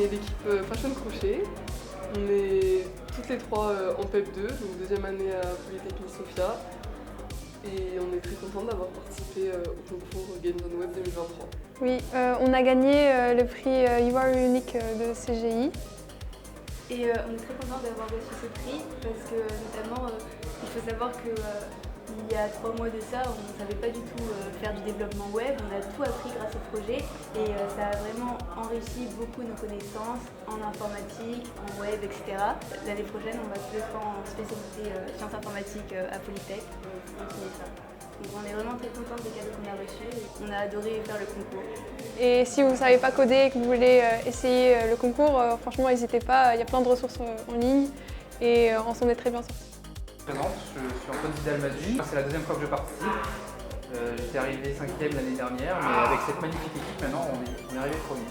est l'équipe Fashion Crochet. On est toutes les trois en PEP2, donc deuxième année à Polytechnique Sophia. Et on est très contents d'avoir participé au concours Games on Web 2023. Oui, on a gagné le prix You Are Unique de CGI. Et on est très contents d'avoir reçu ce prix parce que notamment il faut savoir que il y a 3 mois de ça, on ne savait pas du tout faire du développement web. On a tout appris grâce au projet et ça a vraiment enrichi beaucoup nos connaissances en informatique, en web, etc. L'année prochaine, on va se faire en spécialité sciences informatiques à Polytech pour continuer ça. Donc on est vraiment très contents des cadeaux qu'on a reçus et on a adoré faire le concours. Et si vous ne savez pas coder et que vous voulez essayer le concours, franchement n'hésitez pas, il y a plein de ressources en ligne et on s'en est très bien sorti. Je suis Antoine Zidal-Madu, c'est la deuxième fois que je participe. J'étais arrivé 5e l'année dernière, mais avec cette magnifique équipe, maintenant on est arrivé premier.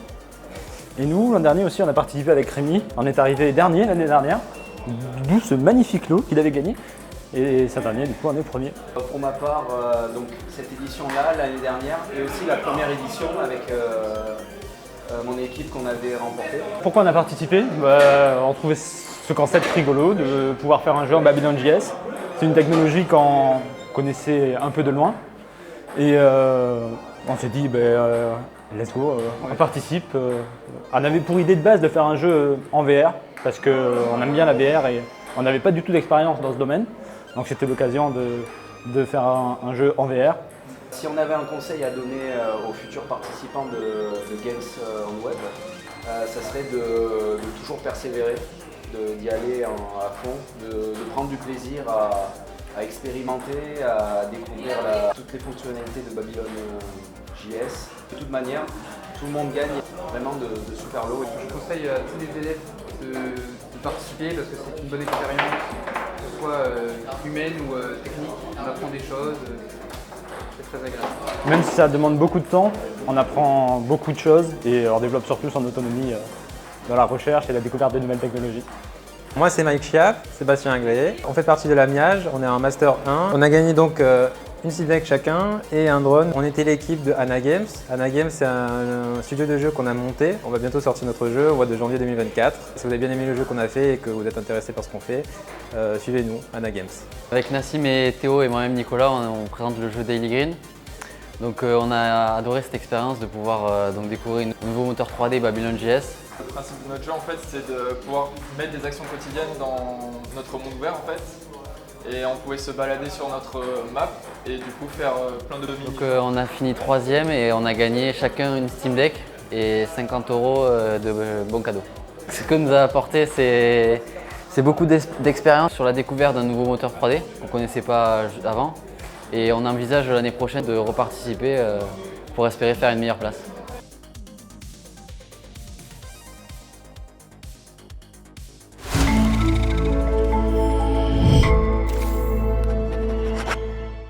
Et nous, l'an dernier aussi, on a participé avec Rémi. On est arrivé dernier l'année dernière, d'où ce magnifique lot qu'il avait gagné. Et cette année, du coup, on est premier. Pour ma part, donc cette édition-là, l'année dernière, et aussi la première édition avec mon équipe qu'on avait remportée. Pourquoi on a participé? On trouvait ce concept rigolo de pouvoir faire un jeu en Babylon.js. C'est une technologie qu'on connaissait un peu de loin. Et on s'est dit, let's go, on participe. On avait pour idée de base de faire un jeu en VR, parce qu'on aime bien la VR et on n'avait pas du tout d'expérience dans ce domaine. Donc c'était l'occasion de faire un jeu en VR. Si on avait un conseil à donner aux futurs participants de Games on Web, ça serait de toujours persévérer, d'y aller à fond, de prendre du plaisir à expérimenter, à découvrir toutes les fonctionnalités de Babylon.js. De toute manière, tout le monde gagne vraiment de super lots. Je conseille à tous les élèves de participer parce que c'est une bonne expérience, que ce soit humaine ou technique. On apprend des choses, c'est très agréable. Même si ça demande beaucoup de temps, on apprend beaucoup de choses et on développe surtout son autonomie dans la recherche et la découverte de nouvelles technologies. Moi c'est Mike Chiaff, Sébastien Agré. On fait partie de la MIAGE, on est en Master 1. On a gagné donc une Steam Deck chacun et un drone. On était l'équipe de Anna Games. Anna Games c'est un studio de jeu qu'on a monté. On va bientôt sortir notre jeu au mois de janvier 2024. Si vous avez bien aimé le jeu qu'on a fait et que vous êtes intéressé par ce qu'on fait, suivez-nous, Anna Games. Avec Nassim et Théo et moi-même Nicolas, on présente le jeu Daily Green. Donc on a adoré cette expérience de pouvoir découvrir un nouveau moteur 3D Babylon.js. Le principe de notre jeu, en fait, c'est de pouvoir mettre des actions quotidiennes dans notre monde ouvert, en fait. Et on pouvait se balader sur notre map et du coup faire plein de mini. Donc on a fini 3e et on a gagné chacun une Steam Deck et 50 € de bons cadeaux. Ce que nous a apporté, c'est beaucoup d'expérience sur la découverte d'un nouveau moteur 3D qu'on ne connaissait pas avant. Et on envisage l'année prochaine de reparticiper pour espérer faire une meilleure place.